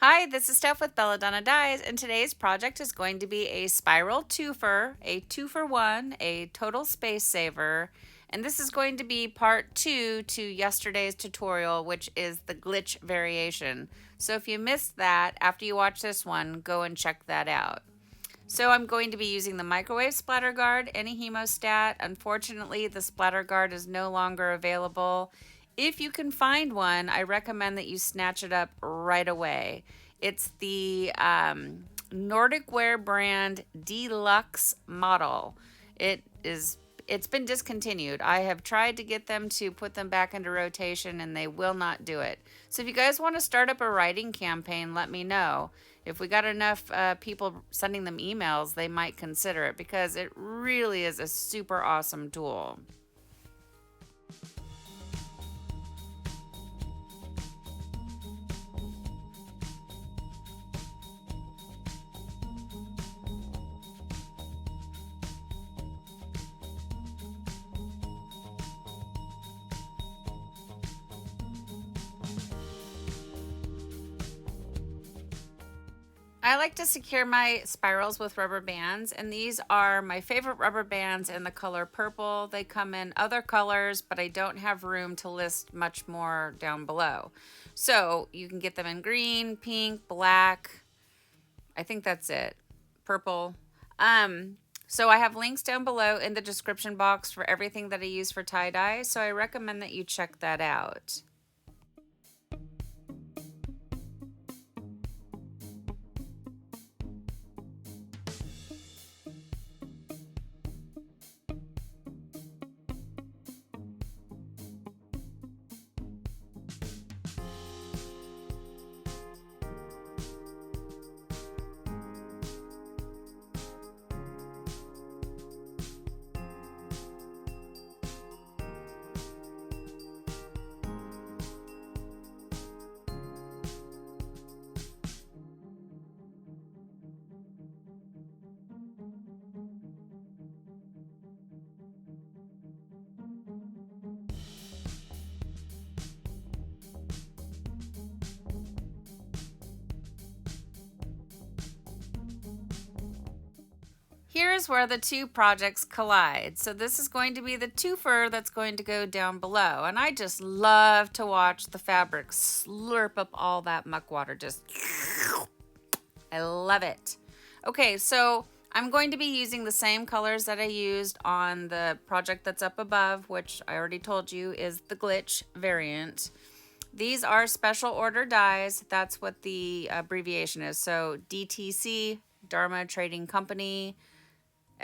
Hi, this is Steph with Belladonna Dyes, and today's project is going to be a spiral twofer, a 2-for-1, a total space saver, and this is going to be part 2 to yesterday's tutorial, which is the glitch variation. So if you missed that, after you watch this one, go and check that out. So I'm going to be using the microwave splatter guard, any hemostat. Unfortunately, the splatter guard is no longer available. If you can find one, I recommend that you snatch it up right away. It's the Nordic Wear brand Deluxe model. It's been discontinued. I have tried to get them to put them back into rotation and they will not do it. So if you guys want to start up a writing campaign, let me know. If we got enough people sending them emails, they might consider it because it really is a super awesome tool. I like to secure my spirals with rubber bands, and these are my favorite rubber bands in the color purple. They come in other colors, but I don't have room to list much more down below. So you can get them in green, pink, black. I think that's it. Purple. So I have links down below in the description box for everything that I use for tie-dye, so I recommend that you check that out. Here's where the two projects collide. So this is going to be the twofer that's going to go down below. And I just love to watch the fabric slurp up all that muck water. I love it. Okay, so I'm going to be using the same colors that I used on the project that's up above, which I already told you is the glitch variant. These are special order dyes. That's what the abbreviation is. So DTC, Dharma Trading Company,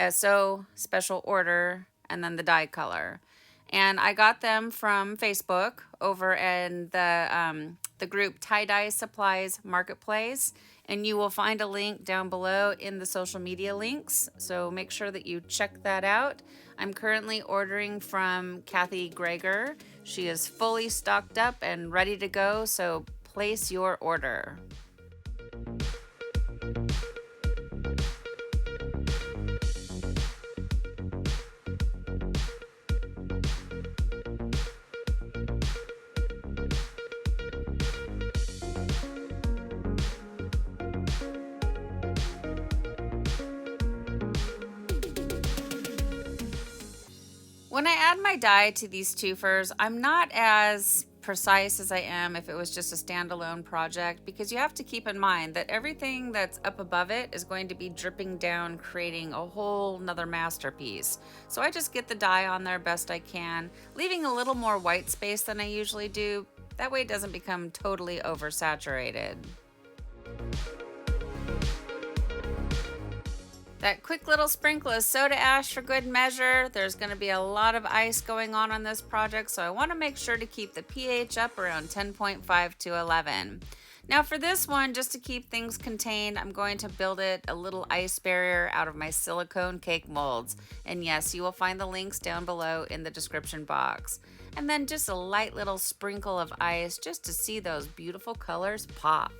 SO, special order, and then the dye color. And I got them from Facebook over in the group Tie-Dye Supplies Marketplace. And you will find a link down below in the social media links. So make sure that you check that out. I'm currently ordering from Kathy Greger. She is fully stocked up and ready to go. So place your order. When I add my dye to these twofers, I'm not as precise as I am if it was just a standalone project, because you have to keep in mind that everything that's up above it is going to be dripping down, creating a whole nother masterpiece. So I just get the dye on there best I can, leaving a little more white space than I usually do. That way it doesn't become totally oversaturated. That quick little sprinkle of soda ash for good measure. There's going to be a lot of ice going on this project, so I want to make sure to keep the pH up around 10.5 to 11. Now for this one, just to keep things contained, I'm going to build it a little ice barrier out of my silicone cake molds. And yes, you will find the links down below in the description box. And then just a light little sprinkle of ice just to see those beautiful colors pop.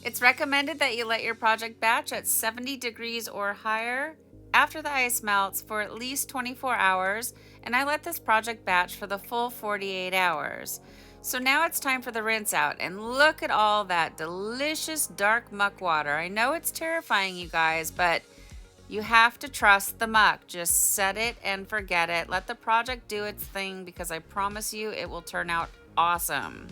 It's recommended that you let your project batch at 70 degrees or higher after the ice melts for at least 24 hours, and I let this project batch for the full 48 hours. So now it's time for the rinse out, and look at all that delicious dark muck water. I know it's terrifying, you guys, but you have to trust the muck. Just set it and forget it. Let the project do its thing, because I promise you it will turn out awesome.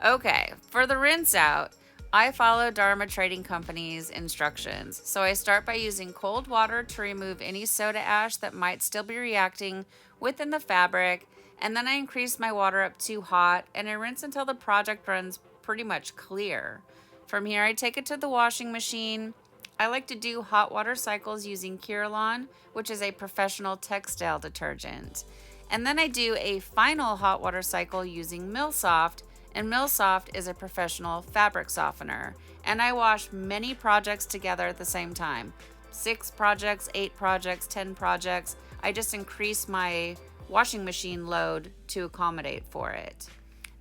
Okay, for the rinse out, I follow Dharma Trading Company's instructions. So I start by using cold water to remove any soda ash that might still be reacting within the fabric, and then I increase my water up to hot, and I rinse until the project runs pretty much clear. From here, I take it to the washing machine. I like to do hot water cycles using Kirillon, which is a professional textile detergent. And then I do a final hot water cycle using Millsoft, and Millsoft is a professional fabric softener. And I wash many projects together at the same time. 6 projects, 8 projects, 10 projects. I just increase my washing machine load to accommodate for it.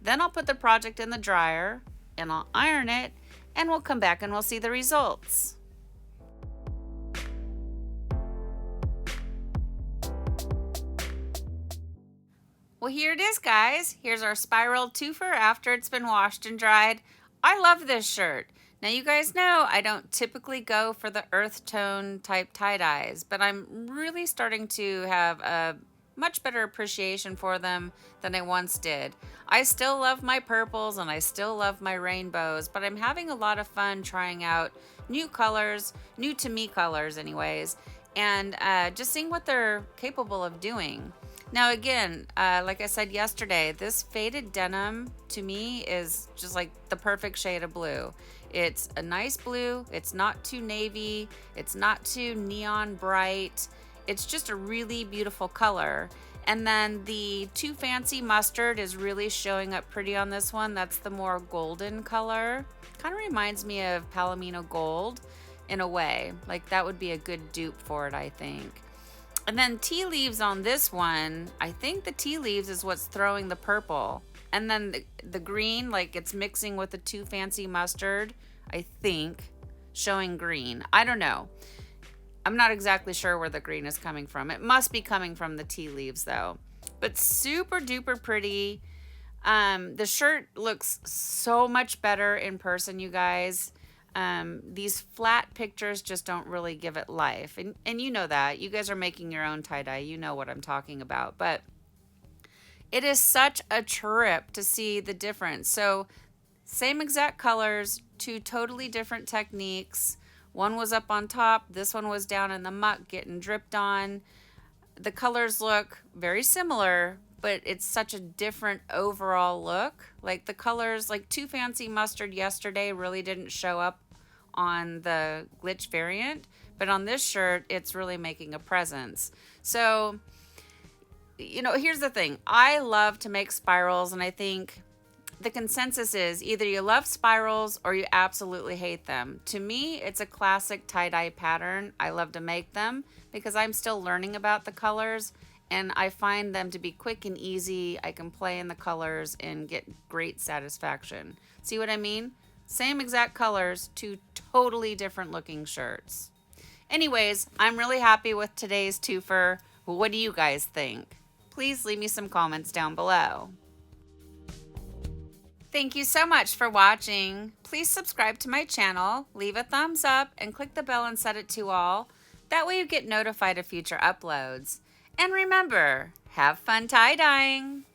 Then I'll put the project in the dryer and I'll iron it, and we'll come back and we'll see the results. Well, here it is, guys. Here's our spiral twofer after it's been washed and dried. I love this shirt. Now, you guys know I don't typically go for the earth tone type tie-dyes, but I'm really starting to have a much better appreciation for them than I once did. I still love my purples and I still love my rainbows, but I'm having a lot of fun trying out new colors, new to me colors anyways, and just seeing what they're capable of doing. Now again, like I said yesterday, this faded denim to me is just like the perfect shade of blue. It's a nice blue, it's not too navy, it's not too neon bright, it's just a really beautiful color. And then the Too Fancy Mustard is really showing up pretty on this one. That's the more golden color. Kind of reminds me of Palomino Gold in a way. Like that would be a good dupe for it, I think. And then tea leaves on this one, I think the tea leaves is what's throwing the purple. And then the green, like it's mixing with the Too Fancy Mustard, I think, showing green. I don't know. I'm not exactly sure where the green is coming from. It must be coming from the tea leaves though. But super duper pretty. The shirt looks so much better in person, you guys. These flat pictures just don't really give it life. And you know that. You guys are making your own tie-dye. You know what I'm talking about. But it is such a trip to see the difference. So same exact colors, 2 totally different techniques. One was up on top. This one was down in the muck getting dripped on. The colors look very similar, but it's such a different overall look. Like the colors, like Too Fancy Mustard yesterday really didn't show up on the glitch variant, but on this shirt, it's really making a presence. So, you know, here's the thing. I love to make spirals, and I think the consensus is either you love spirals or you absolutely hate them. To me, it's a classic tie-dye pattern. I love to make them because I'm still learning about the colors, and I find them to be quick and easy. I can play in the colors and get great satisfaction. See what I mean? Same exact colors, 2 totally different looking shirts. Anyways, I'm really happy with today's twofer. What do you guys think? Please leave me some comments down below. Thank you so much for watching. Please subscribe to my channel, leave a thumbs up, and click the bell and set it to all. That way you get notified of future uploads. And remember, have fun tie-dyeing!